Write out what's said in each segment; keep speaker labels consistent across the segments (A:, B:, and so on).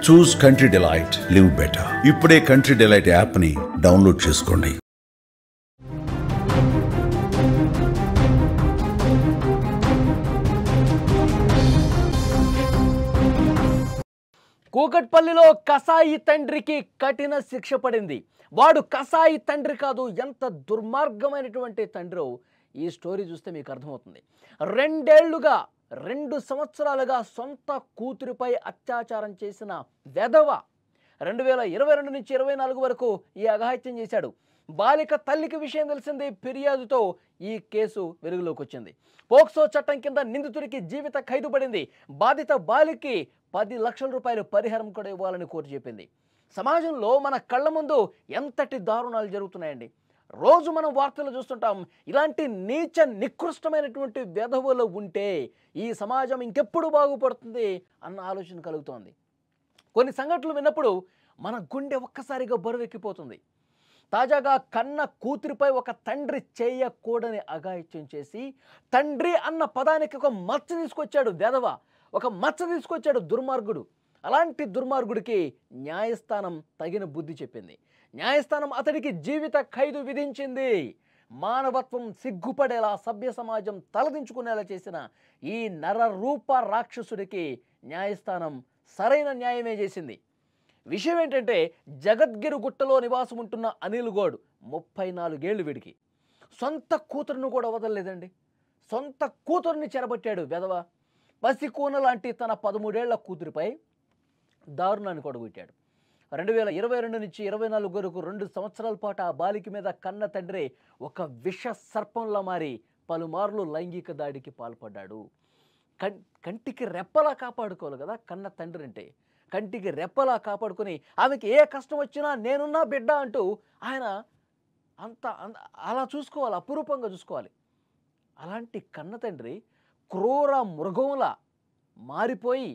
A: చూస్ country delight, live better. ఇప్పుడే country delight యాప్ని download చేసుకోండి.
B: కూకట్పల్లిలో కసాయి తండ్రికి కఠిన శిక్ష పడింది. వాడు కసాయి తండ్రి కాదు, ఎంత దుర్మార్గమైనటువంటి తండ్రో ఈ స్టోరీ చూస్తే మీకు అర్థమవుతుంది. 2 సంవత్సరాలుగా సొంత కూతురిపై అత్యాచారం చేసిన వెధవ 2022 నుంచి 24 వరకు ఈ అఘాయిత్యం చేశాడు. బాలిక తల్లికి విషయం తెలిసింది. ఫిర్యాదుతో ఈ కేసు వెలుగులోకి వచ్చింది. పోక్సో చట్టం కింద నిందితుడికి జీవిత ఖైదు పడింది. బాధిత బాలికి 10 లక్షల రూపాయలు పరిహారం కూడా ఇవ్వాలని కోర్టు చెప్పింది. సమాజంలో మన కళ్ళ ముందు ఎంతటి దారుణాలు జరుగుతున్నాయండి. రోజు మనం వార్తలు చూస్తుంటాం. ఇలాంటి నీచ నికృష్టమైనటువంటి వెధవలు ఉంటే ఈ సమాజం ఇంకెప్పుడు బాగుపడుతుంది అన్న ఆలోచన కలుగుతోంది. కొన్ని సంఘటనలు విన్నప్పుడు మన గుండె ఒక్కసారిగా బరువెక్కిపోతుంది. తాజాగా కన్న కూతురిపై ఒక తండ్రి చేయకూడని అఘాయిత్యం చేసి తండ్రి అన్న పదానికి ఒక మచ్చ తీసుకొచ్చాడు వెధవ, ఒక మచ్చ తీసుకొచ్చాడు దుర్మార్గుడు. అలాంటి దుర్మార్గుడికి న్యాయస్థానం తగిన బుద్ధి చెప్పింది. న్యాయస్థానం అతడికి జీవిత ఖైదు విధించింది. మానవత్వం సిగ్గుపడేలా, సభ్య సమాజం తలదించుకునేలా చేసిన ఈ నరరూప రాక్షసుడికి న్యాయస్థానం సరైన న్యాయమే చేసింది. విషయం ఏంటంటే, జగద్గిరి గుట్టలో నివాసం ఉంటున్న అనిల్ గౌడ్ 34 ఏళ్ళు. వీడికి సొంత కూతురును కూడా వదలలేదండి. సొంత కూతురుని చెరబట్టాడు వెధవ. పసికూన లాంటి తన 13 ఏళ్ల కూతురిపై దారుణాన్ని కొడగొట్టాడు. 2022 నుంచి 24 వరకు 2 సంవత్సరాల పాటు ఆ బాలిక మీద కన్న తండ్రి ఒక విష సర్పంలా మారి పలుమార్లు లైంగిక దాడికి పాల్పడ్డాడు. కంటికి రెప్పలా కాపాడుకోవాలి కదా కన్న తండ్రి అంటే. కంటికి రెప్పలా కాపాడుకొని ఆమెకి ఏ కష్టం వచ్చినా నేనున్నా బిడ్డ అంటూ ఆయన అలా చూసుకోవాలి, అపురూపంగా చూసుకోవాలి. అలాంటి కన్న తండ్రి క్రూర మృగంలా మారిపోయి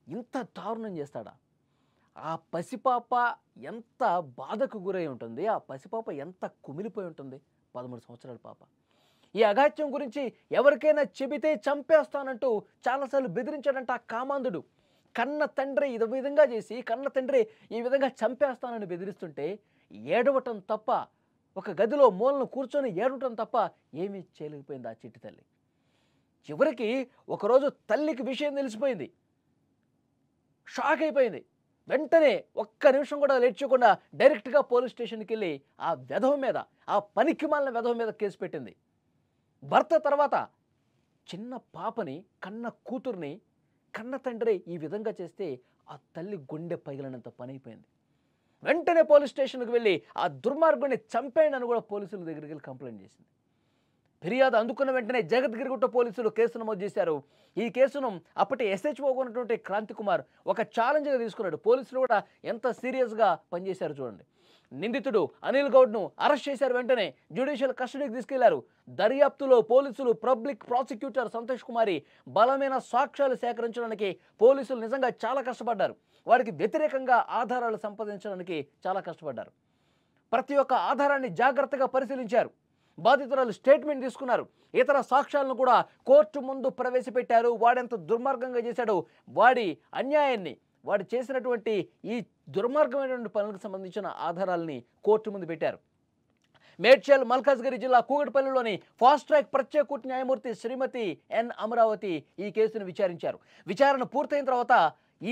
B: ఇంత దారుణం చేస్తాడా? ఆ పసిపాప ఎంత బాధకు గురై ఉంటుంది, ఆ పసిపాప ఎంత కుమిలిపోయి ఉంటుంది. 13 సంవత్సరాల పాప. ఈ అఘాయిత్యం గురించి ఎవరికైనా చెబితే చంపేస్తానంటూ చాలాసార్లు బెదిరించాడంట ఆ కామాంధుడు. కన్న తండ్రి ఈ విధంగా చేసి, కన్న తండ్రి ఈ విధంగా చంపేస్తానని బెదిరిస్తుంటే ఏడవటం తప్ప, ఒక గదిలో మూలను కూర్చొని ఏడవటం తప్ప ఏమీ చేయలేకపోయింది ఆ చిట్టి తల్లి. చివరికి ఒకరోజు తల్లికి విషయం తెలిసిపోయింది. షాక్ అయిపోయింది. వెంటనే ఒక్క నిమిషం కూడా లేట్ చేయకుండా డైరెక్ట్గా పోలీస్ స్టేషన్కి వెళ్ళి ఆ వెధవ మీద, ఆ పనికిమాలిన వెధవ మీద కేసు పెట్టింది. భర్త తర్వాత చిన్న పాపని, కన్న కూతుర్ని కన్న తండ్రి ఈ విధంగా చేస్తే ఆ తల్లి గుండె పగిలినంత పని అయిపోయింది. వెంటనే పోలీస్ స్టేషన్కి వెళ్ళి ఆ దుర్మార్గుడిని చంపేయండి అని కూడా పోలీసుల దగ్గరికి వెళ్ళి కంప్లైంట్ చేసింది. ఫిర్యాదు అందుకున్న వెంటనే జగద్గిరిగుట్ట పోలీసులు కేసు నమోదు చేశారు. ఈ కేసును అప్పటి SHO ఉన్నటువంటి క్రాంతి కుమార్ ఒక ఛాలెంజ్గా తీసుకున్నాడు. పోలీసులు కూడా ఎంత సీరియస్గా పనిచేశారు చూడండి. నిందితుడు అనిల్ గౌడ్ను అరెస్ట్ చేశారు. వెంటనే జ్యుడిషియల్ కస్టడీకి తీసుకెళ్లారు. దర్యాప్తులో పోలీసులు, పబ్లిక్ ప్రాసిక్యూటర్ సంతోష్ కుమారి బలమైన సాక్ష్యాలు సేకరించడానికి పోలీసులు నిజంగా చాలా కష్టపడ్డారు. వారికి వ్యతిరేకంగా ఆధారాలు సంపాదించడానికి చాలా కష్టపడ్డారు. ప్రతి ఒక్క ఆధారాన్ని జాగ్రత్తగా పరిశీలించారు. బాధితురాలు స్టేట్మెంట్ తీసుకున్నారు. ఇతర సాక్ష్యాలను కూడా కోర్టు ముందు ప్రవేశపెట్టారు. వాడెంత దుర్మార్గంగా చేశాడో, వాడి అన్యాయాన్ని, వాడు చేసినటువంటి ఈ దుర్మార్గమైనటువంటి పనులకు సంబంధించిన ఆధారాలని కోర్టు ముందు పెట్టారు. మేడ్చల్ మల్కాజ్గిరి జిల్లా కూకట్పల్లిలోని ఫాస్ట్ ట్రాక్ ప్రత్యేక కోర్టు న్యాయమూర్తి శ్రీమతి ఎన్ అమరావతి ఈ కేసును విచారించారు. విచారణ పూర్తయిన తర్వాత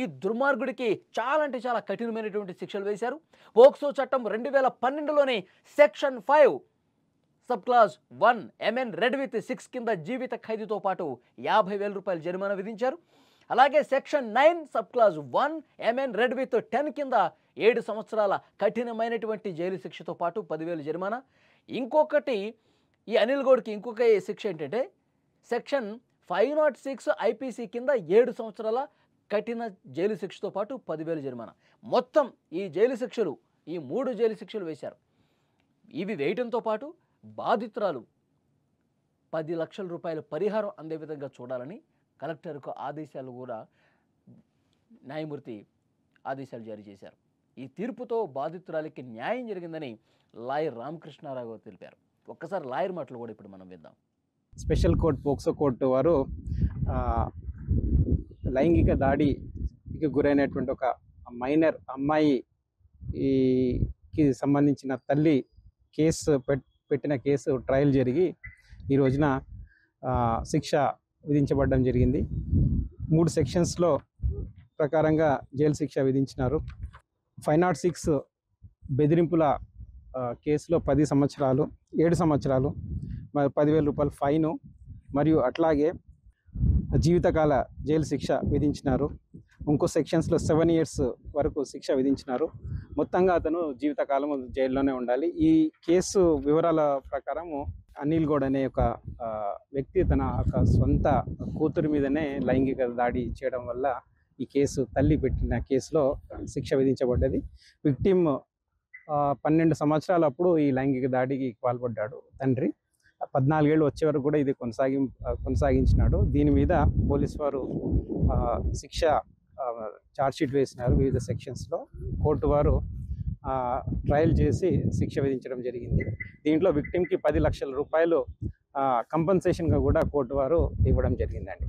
B: ఈ దుర్మార్గుడికి చాలా అంటే చాలా కఠినమైనటువంటి శిక్షలు వేశారు. పోక్సో చట్టం 2012లోని section 5 sub clause 1 MN read with 6 కింద జీవిత ఖైదుతో పాటు 50,000 రూపాయల జరిమానా విధించారు. అలాగే section 9 sub clause 1 MN read with 10 కింద 7 సంవత్సరాల కఠినమైనటువంటి జైలు శిక్షతో పాటు 10,000 జరిమానా. ఇంకొకటి ఈ అనిల్ గౌడ్కి ఇంకొక శిక్ష ఏంటంటే సెక్షన్ 506 IPC కింద 7 సంవత్సరాల కఠిన జైలు శిక్షతో పాటు 10,000 జరిమానా. మొత్తం ఈ జైలు శిక్షలు, ఈ 3 జైలు శిక్షలు వేశారు. ఇవి వేయడంతో పాటు బాధితురాలు 10 లక్షల రూపాయల పరిహారం అందే విధంగా చూడాలని కలెక్టర్కు ఆదేశాలు కూడా న్యాయమూర్తి ఆదేశాలు జారీ చేశారు. ఈ తీర్పుతో బాధితురాలికి న్యాయం జరిగిందని లాయర్ రామకృష్ణారావు తెలిపారు. ఒక్కసారి లాయర్ మాటలు కూడా ఇప్పుడు మనం విందాం.
C: స్పెషల్ కోర్ట్ పోక్సో కోర్టు వారు లైంగిక దాడికి అత్యాచారానికి గురైనటువంటి ఒక మైనర్ అమ్మాయికి సంబంధించిన తల్లి పెట్టిన కేసు ట్రయల్ జరిగి ఈ రోజున శిక్ష విధించబడడం జరిగింది. 3 సెక్షన్స్లో ప్రకారంగా జైలు శిక్ష విధించినారు. 506 బెదిరింపుల కేసులో 10 సంవత్సరాలు, 7 సంవత్సరాలు, 10,000 రూపాయల ఫైను మరియు అట్లాగే జీవితకాల జైలు శిక్ష విధించినారు. ఇంకో సెక్షన్స్లో 7 years వరకు శిక్ష విధించినారు. మొత్తంగా అతను జీవితకాలం జైల్లోనే ఉండాలి. ఈ కేసు వివరాల ప్రకారము అనిల్ గౌడ్ అనే ఒక వ్యక్తి తన ఒక సొంత కూతురు మీదనే లైంగిక దాడి చేయడం వల్ల ఈ కేసు తల్లి పెట్టిన కేసులో శిక్ష విధించబడ్డది. విక్టిమ్ 12 సంవత్సరాలు అప్పుడు ఈ లైంగిక దాడికి పాల్పడ్డాడు తండ్రి. 14 ఏళ్ళు వచ్చే వరకు కూడా ఇది కొనసాగించినాడు. దీని మీద పోలీసు వారు శిక్ష ఛార్జ్షీట్ వేసినారు వివిధ సెక్షన్స్లో. కోర్టు వారు ట్రయల్ చేసి శిక్ష విధించడం జరిగింది. దీంట్లో విక్టిమ్కి 10 లక్షల రూపాయలు కంపెన్సేషన్గా కూడా కోర్టు వారు ఇవ్వడం జరిగిందండి.